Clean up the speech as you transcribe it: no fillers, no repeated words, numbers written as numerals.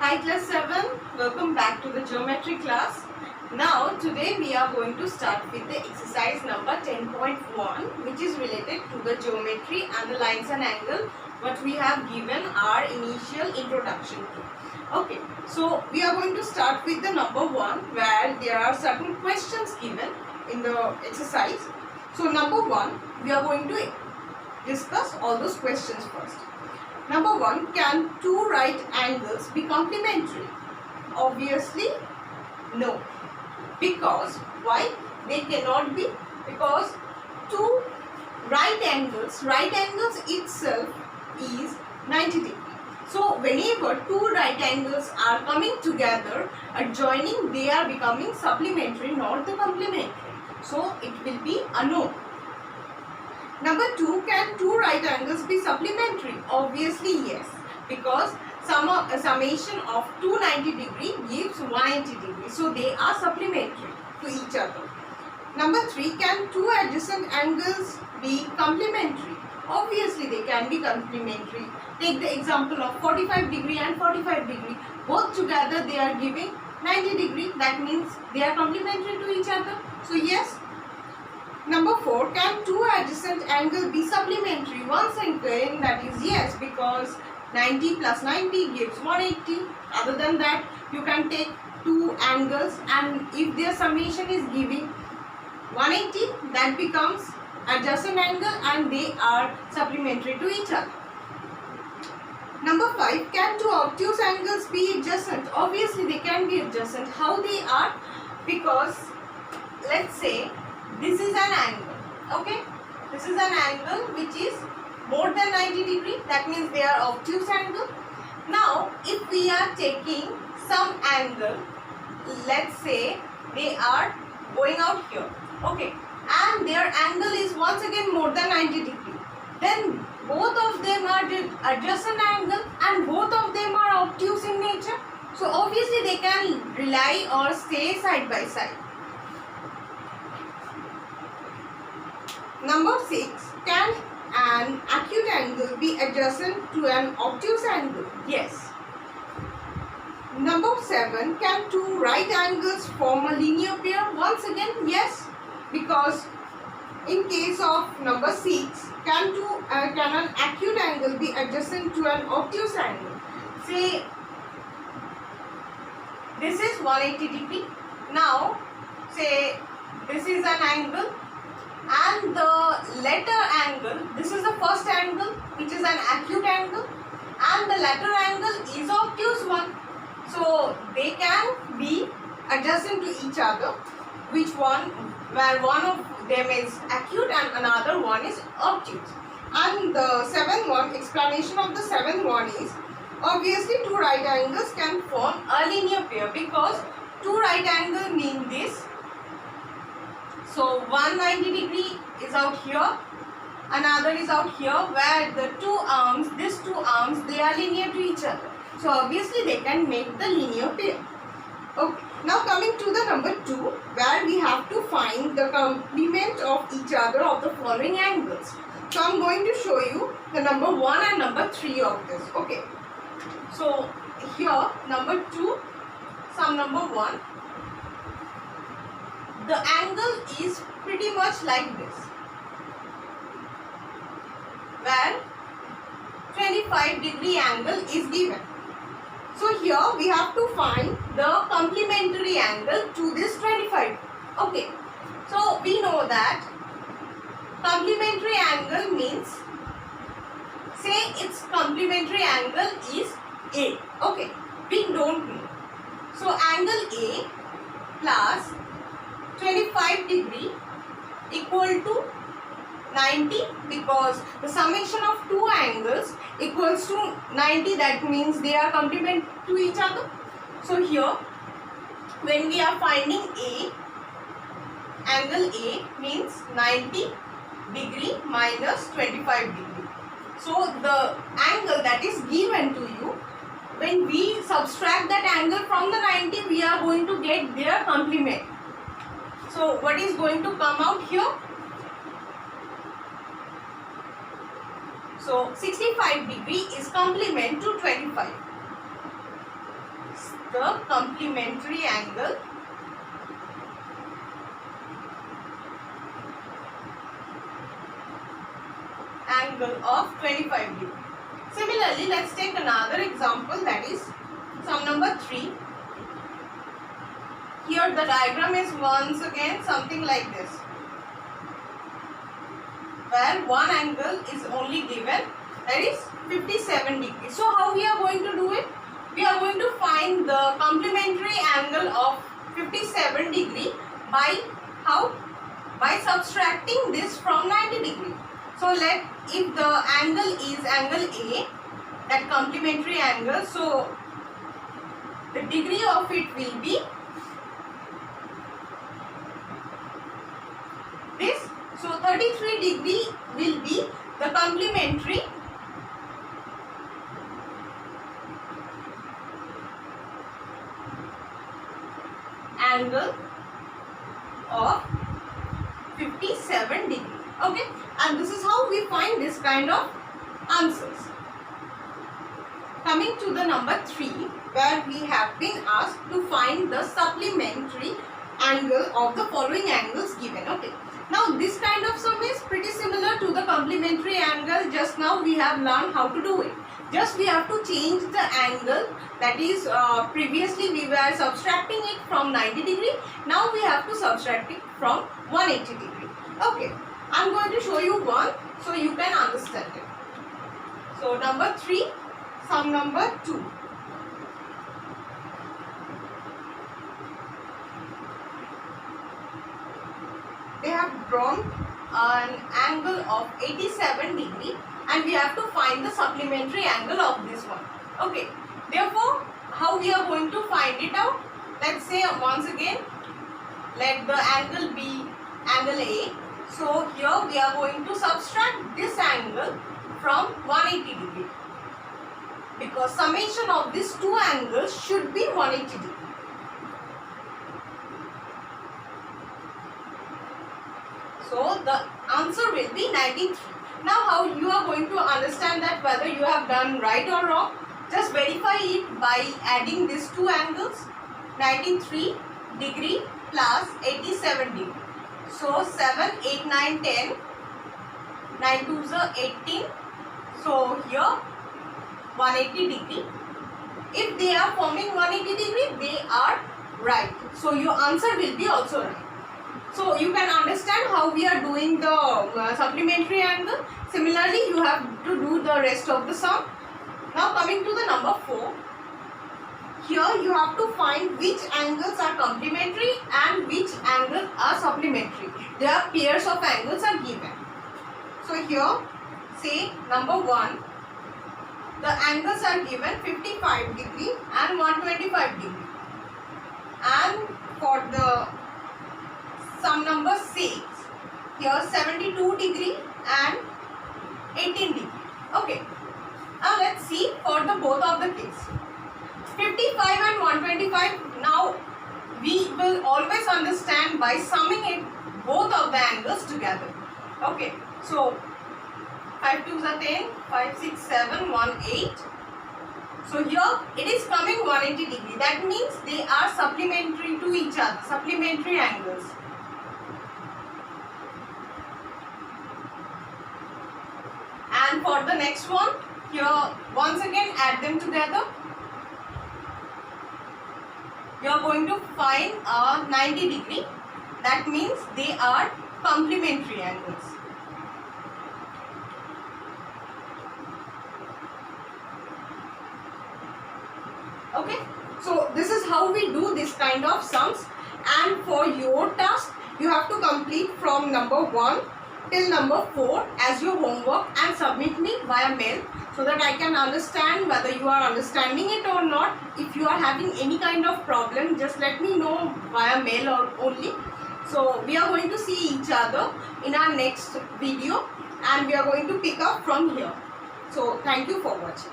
Hi class 7, welcome back to the geometry class. Now today we are going to start with the exercise number 10.1 which is related to the geometry and the lines and angle what we have given our initial introduction to. Okay, so we are going to start with the number 1 where there are certain questions given in the exercise. So number 1 we are going to discuss all those questions first. Number 1, can two right angles be complementary? Obviously, no. Because, why? They cannot be. Because two right angles itself is 90 degrees. So, whenever two right angles are coming together, adjoining, they are becoming supplementary, not the complementary. So, it will be a no. Number 2, can two right angles be supplementary? Obviously yes, because summation of 290 degree gives 180 degree. So they are supplementary to each other. Number 3, can two adjacent angles be complementary? Obviously they can be complementary. Take the example of 45 degree and 45 degree. Both together they are giving 90 degree. That means they are complementary to each other. So yes. Number 4, can two adjacent angles be supplementary? Once again, that is yes, because 90 plus 90 gives 180. Other than that, you can take two angles and if their summation is giving 180, that becomes adjacent angle and they are supplementary to each other. Number 5, can two obtuse angles be adjacent? Obviously, they can be adjacent. How they are? Because, let's say, this is an angle, okay? This is an angle which is more than 90 degree. That means they are obtuse angle. Now, if we are taking some angle, let's say they are going out here, okay? And their angle is once again more than 90 degree. Then both of them are the adjacent angle and both of them are obtuse in nature. So, obviously they can rely or stay side by side. Number 6, can an acute angle be adjacent to an obtuse angle? Yes. Number 7, can two right angles form a linear pair? Once again, yes, because in case of number 6, can an acute angle be adjacent to an obtuse angle? Say this is 180 degree. Now, say this is an angle. And the latter angle, this is the first angle which is an acute angle and the latter angle is obtuse one. So they can be adjacent to each other, which one, where one of them is acute and another one is obtuse. And the 7th one, explanation of the 7th one is, obviously two right angles can form a linear pair because two right angles mean this. So 190 degree is out here, another is out here, where the these two arms, they are linear to each other. So obviously they can make the linear pair. Okay. Now coming to the number 2, where we have to find the complement of each other of the following angles. So I'm going to show you the number 1 and number 3 of this. Okay. So here number 2, sum number 1. The angle is pretty much like this, where 25 degree angle is given. So here we have to find the complementary angle to this 25. Okay, so we know that complementary angle means, say its complementary angle is A. Okay, we don't know. So angle A plus 25 degree equal to 90, because the summation of two angles equals to 90. That means they are complementary to each other. So here when we are finding A, angle A means 90 degree minus 25 degree. So the angle that is given to you, when we subtract that angle from the 90, we are going to get their complement. So what is going to come out here? So 65 degree is complement to 25. the complementary angle of 25 degree. Similarly, let's take another example, that is sum number 3. Here the diagram is once again something like this, where one angle is only given, that is 57 degrees. So how we are going to do it? We are going to find the complementary angle of 57 degree by how? By subtracting this from 90 degree. So if the angle is angle A, that complementary angle, so the degree of it will be this. So 33 degree will be the complementary angle of 57 degree. Okay, and this is how we find this kind of answers. Coming to the number 3, where we have been asked to find the supplementary angle of the following angles given. Okay, now this kind of sum is pretty similar to the complementary angle. Just now we have learned how to do it. Just we have to change the angle, that is previously we were subtracting it from 90 degree. Now we have to subtract it from 180 degree. Okay, I am going to show you one so you can understand it. So number 3, sum number 2. They have drawn an angle of 87 degree and we have to find the supplementary angle of this one. Okay, therefore how we are going to find it out? Let's say once again, let the angle be angle A. So here we are going to subtract this angle from 180 degree, because summation of these two angles should be 180 degree. So the answer will be 93. Now how you are going to understand that whether you have done right or wrong? Just verify it by adding these two angles, 93 degree plus 87 degree. So 7, 8, 9, 10, 9 2s are 18. So here 180 degree. If they are forming 180 degree, they are right. So your answer will be also right. So you can understand how we are doing the supplementary angle. Similarly, you have to do the rest of the sum. Now coming to the number 4. Here you have to find which angles are complementary and which angles are supplementary. There are pairs of angles are given. So here, say number 1, the angles are given 55 degree and 125 degree. And for the sum number 6, here 72 degree and 18 degree. Okay, now let's see for the both of the case. 55 and 125, now we will always understand by summing it both of the angles together. Okay, so 5 2s are 10, 5 6 7, 1 8. So here it is coming 180 degree. That means they are supplementary to each other, supplementary angles. And for the next one, here once again add them together. You are going to find a 90 degree. That means they are complementary angles. Okay, so this is how we do this kind of sums, and for your task you have to complete from number 1 till number 4 as your homework and submit me via mail, so that I can understand whether you are understanding it or not. If you are having any kind of problem, just let me know via mail or only. So we are going to see each other in our next video and we are going to pick up from here. So thank you for watching.